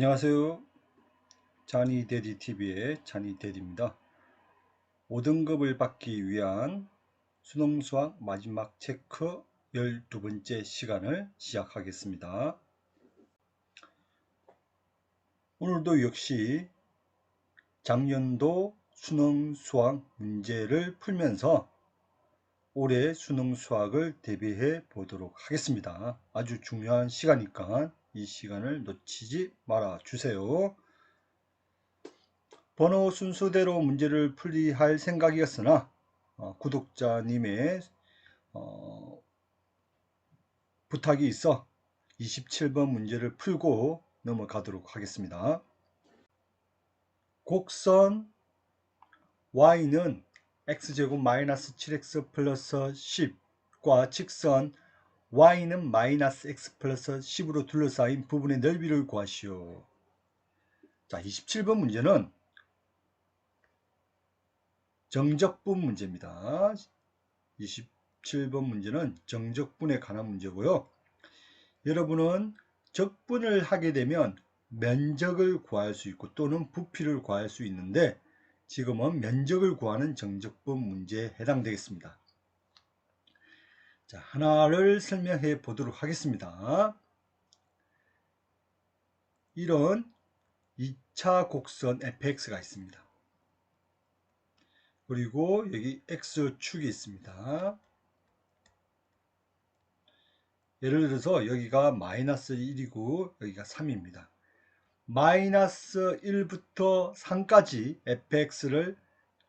안녕하세요. 자니데디TV의 자니데디입니다. 5등급을 받기 위한 수능수학 마지막 체크 12번째 시간을 시작하겠습니다. 오늘도 역시 작년도 수능수학 문제를 풀면서 올해 수능수학을 대비해 보도록 하겠습니다. 아주 중요한 시간이니까 이 시간을 놓치지 말아 주세요. 번호 순서대로 문제를 풀이할 생각이었으나 구독자님의 부탁이 있어 27번 문제를 풀고 넘어가도록 하겠습니다. 곡선 y는 x제곱 마이너스 7x 플러스 10과 직선 y는 마이너스 x 플러스 10으로 둘러싸인 부분의 넓이를 구하시오. 자, 27번 문제는 정적분 문제입니다. 27번 문제는 정적분에 관한 문제고요. 여러분은 적분을 하게 되면 면적을 구할 수 있고 또는 부피를 구할 수 있는데 지금은 면적을 구하는 정적분 문제에 해당되겠습니다. 자, 하나를 설명해 보도록 하겠습니다. 이런 2차 곡선 fx가 있습니다. 그리고 여기 x축이 있습니다. 예를 들어서 여기가 마이너스 1이고 여기가 3입니다. 마이너스 1부터 3까지 fx를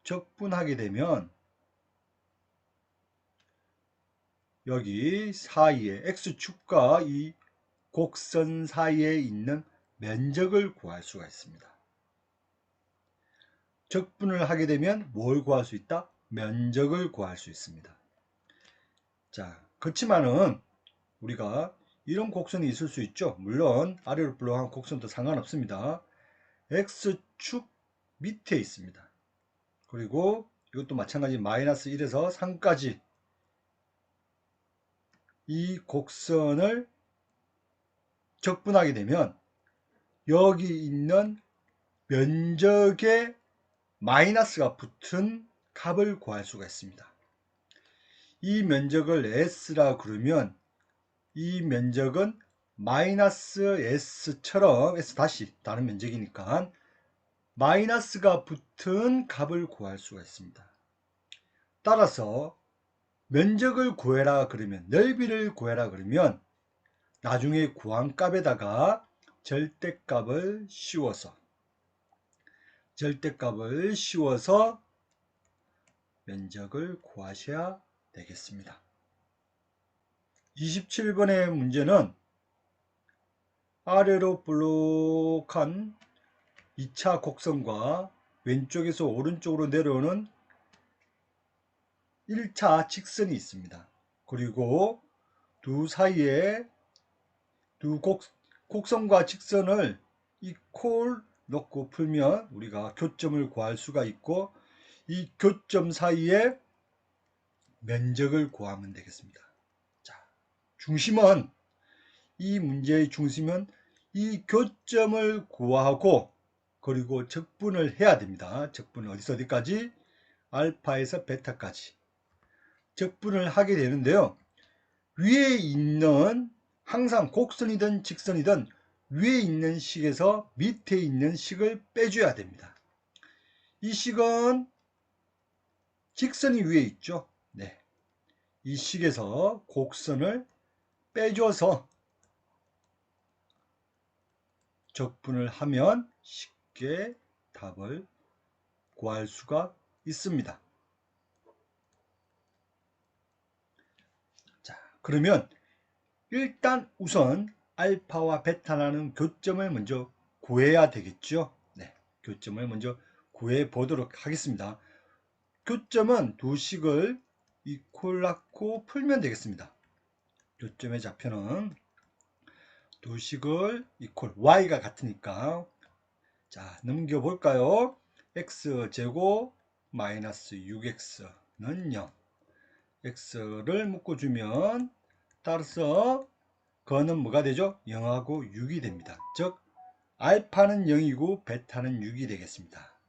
적분하게 되면 여기 사이에 x축과 이 곡선 사이에 있는 면적을 구할 수가 있습니다. 적분을 하게 되면 뭘 구할 수 있다? 면적을 구할 수 있습니다. 자, 그렇지만은 우리가 이런 곡선이 있을 수 있죠. 물론 아래로 불러간 곡선도 상관없습니다. x축 밑에 있습니다. 그리고 이것도 마찬가지 마이너스 1에서 3까지 이 곡선을 적분하게 되면 여기 있는 면적에 마이너스가 붙은 값을 구할 수가 있습니다. 이 면적을 S라 그러면 이 면적은 마이너스 S처럼 S 다시 다른 면적이니까 마이너스가 붙은 값을 구할 수가 있습니다. 따라서 면적을 구해라 그러면 넓이를 구해라 그러면 나중에 구한 값에다가 절대값을 씌워서 면적을 구하셔야 되겠습니다. 27번의 문제는 아래로 볼록한 2차 곡선과 왼쪽에서 오른쪽으로 내려오는 1차 직선이 있습니다. 그리고 곡선과 직선을 이퀄 넣고 풀면 우리가 교점을 구할 수가 있고 이 교점 사이에 면적을 구하면 되겠습니다. 자, 이 문제의 중심은 이 교점을 구하고 그리고 적분을 해야 됩니다. 적분을 어디까지? 알파에서 베타까지 적분을 하게 되는데요. 위에 있는 항상 곡선이든 직선이든 위에 있는 식에서 밑에 있는 식을 빼줘야 됩니다. 이 식은 직선이 위에 있죠. 네. 이 식에서 곡선을 빼줘서 적분을 하면 쉽게 답을 구할 수가 있습니다. 자, 그러면 일단 우선 알파와 베타라는 교점을 먼저 구해야 되겠죠. 네, 교점을 먼저 구해 보도록 하겠습니다. 교점은 두 식을 이퀄하고 풀면 되겠습니다. 교점의 좌표는 두 식을 이퀄 y가 같으니까 자, 넘겨볼까요? x제곱 마이너스 6x는 0 x를 묶어주면 따라서 거는 뭐가 되죠? 0하고 6이 됩니다. 즉 알파는 0이고 베타는 6이 되겠습니다.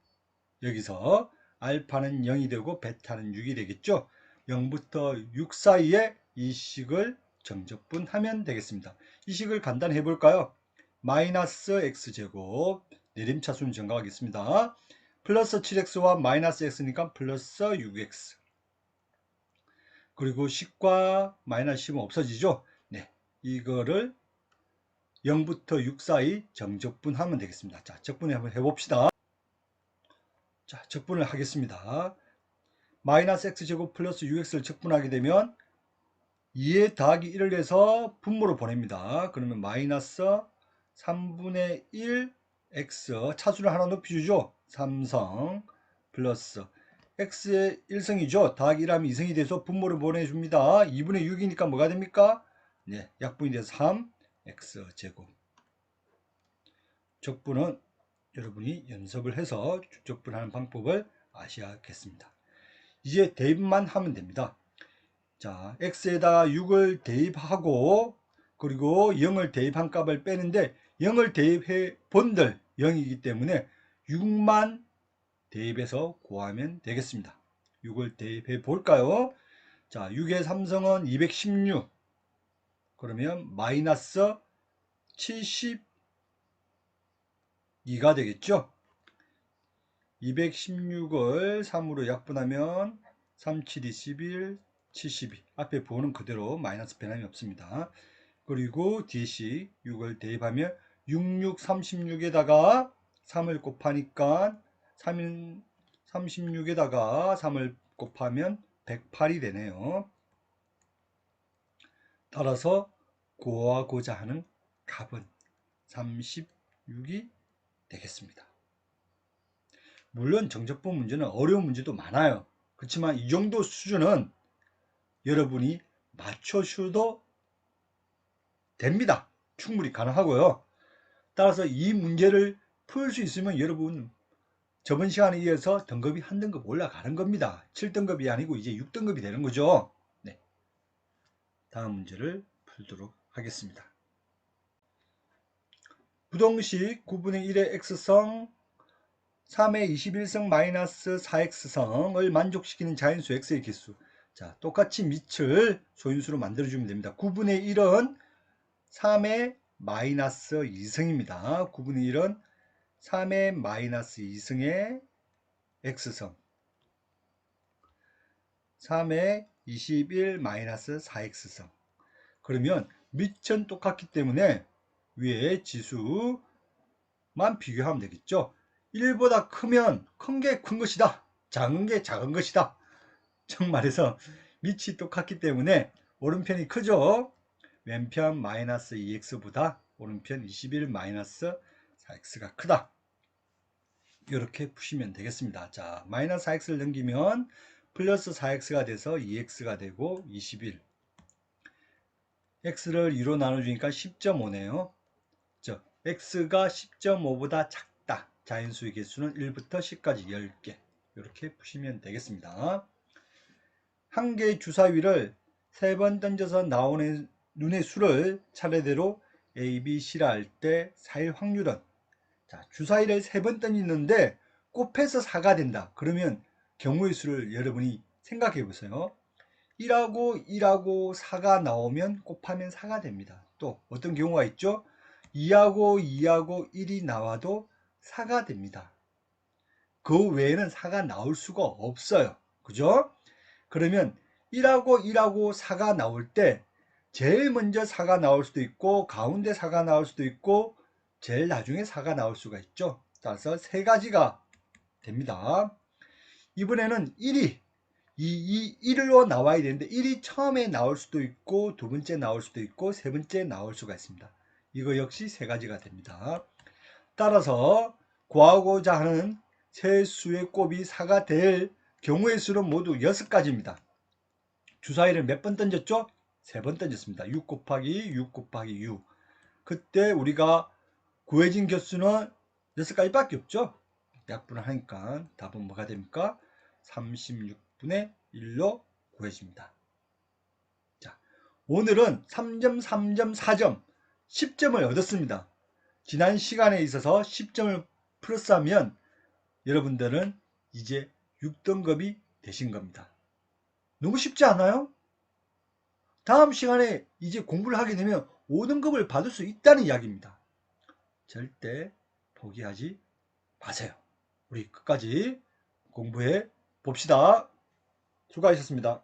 여기서 알파는 0이 되고 베타는 6이 되겠죠. 0부터 6 사이에 이 식을 정적분하면 되겠습니다. 이 식을 간단히 해볼까요? 마이너스 x제곱, 내림차순 정각하겠습니다. 플러스 7x와 마이너스 x니까 플러스 6x, 그리고 10과 마이너스 10은 없어지죠. 네, 이거를 0부터 6 사이 정적분하면 되겠습니다. 자, 적분을 한번 해봅시다. 자, 적분을 하겠습니다. 마이너스 x제곱 플러스 6x를 적분하게 되면 2에 더하기 1을 해서 분모로 보냅니다. 그러면 마이너스 3분의 1 x, 차수를 하나 높여주죠. 3성 플러스 x의 1성이죠. 더하기 1하면 2성이 돼서 분모를 보내줍니다. 2분의 6이니까 뭐가 됩니까? 네, 약분이 돼서 3x제곱. 적분은 여러분이 연습을 해서 적분하는 방법을 아셔야겠습니다. 이제 대입만 하면 됩니다. 자, x에다가 6을 대입하고 그리고 0을 대입한 값을 빼는데 0을 대입해 본들 0이기 때문에 6만 대입해서 구하면 되겠습니다. 6을 대입해 볼까요? 자, 6의 3성은 216, 그러면 마이너스 72가 되겠죠. 216을 3으로 약분하면 3, 7, 2, 11, 72. 앞에 부호는 그대로 마이너스 변함이 없습니다. 그리고 뒤식 6을 대입하면 66, 36에다가 3을 곱하니까 36에다가 3을 곱하면 108이 되네요. 따라서 구하고자 하는 값은 36이 되겠습니다. 물론 정적분 문제는 어려운 문제도 많아요. 그렇지만 이 정도 수준은 여러분이 맞춰셔도 됩니다. 충분히 가능하고요. 따라서 이 문제를 풀 수 있으면 여러분 저번 시간에 이어서 등급이 한 등급 올라가는 겁니다. 7등급이 아니고 이제 6등급이 되는 거죠. 네, 다음 문제를 풀도록 하겠습니다. 부동식 9분의 1의 x성 3의 21성 마이너스 4x성을 만족시키는 자연수 x의 개수. 자, 똑같이 밑을 소인수로 만들어주면 됩니다. 9분의 1은 3의 마이너스 2승입니다. 9분의 1은 3의 마이너스 2승의 x성, 3의 21 마이너스 4x성. 그러면 밑은 똑같기 때문에 위에 지수만 비교하면 되겠죠. 1보다 크면 큰 게 큰 것이다, 작은 게 작은 것이다. 정말해서 밑이 똑같기 때문에 오른편이 크죠. 왼편 마이너스 2x보다 오른편 21 마이너스 4x가 크다. 이렇게 푸시면 되겠습니다. 자, 마이너스 4x를 넘기면 플러스 4x가 돼서 2x가 되고 21. x를 2로 나눠주니까 10.5네요. 즉 x가 10.5보다 작다. 자연수의 개수는 1부터 10까지 10개. 이렇게 푸시면 되겠습니다. 한 개의 주사위를 3번 던져서 나오는 눈의 수를 차례대로 A, B, C라 할 때 4일 확률은, 자, 주사위를 3번 던지는데 곱해서 4가 된다. 그러면 경우의 수를 여러분이 생각해 보세요. 1하고 1하고 4가 나오면 곱하면 4가 됩니다. 또 어떤 경우가 있죠? 2하고 2하고 1이 나와도 4가 됩니다. 그 외에는 4가 나올 수가 없어요. 그죠? 그러면 1하고 1하고 4가 나올 때 제일 먼저 4가 나올 수도 있고 가운데 4가 나올 수도 있고 제일 나중에 4가 나올 수가 있죠. 따라서 세 가지가 됩니다. 이번에는 1이 1로 나와야 되는데 1이 처음에 나올 수도 있고 두 번째 나올 수도 있고 세 번째 나올 수가 있습니다. 이거 역시 세 가지가 됩니다. 따라서 구하고자 하는 세 수의 곱이 4가 될 경우의 수는 모두 6가지입니다. 주사위를 몇 번 던졌죠? 3번 던졌습니다. 6 곱하기 6 곱하기 6. 그때 우리가 구해진 개수는 6가지밖에 없죠. 약분을 하니까 답은 뭐가 됩니까? 36분의 1로 구해집니다. 자, 오늘은 3점, 3점, 4점, 10점을 얻었습니다. 지난 시간에 있어서 10점을 플러스하면 여러분들은 이제 6등급이 되신 겁니다. 너무 쉽지 않아요? 다음 시간에 이제 공부를 하게 되면 5등급을 받을 수 있다는 이야기입니다. 절대 포기하지 마세요. 우리 끝까지 공부해 봅시다. 수고하셨습니다.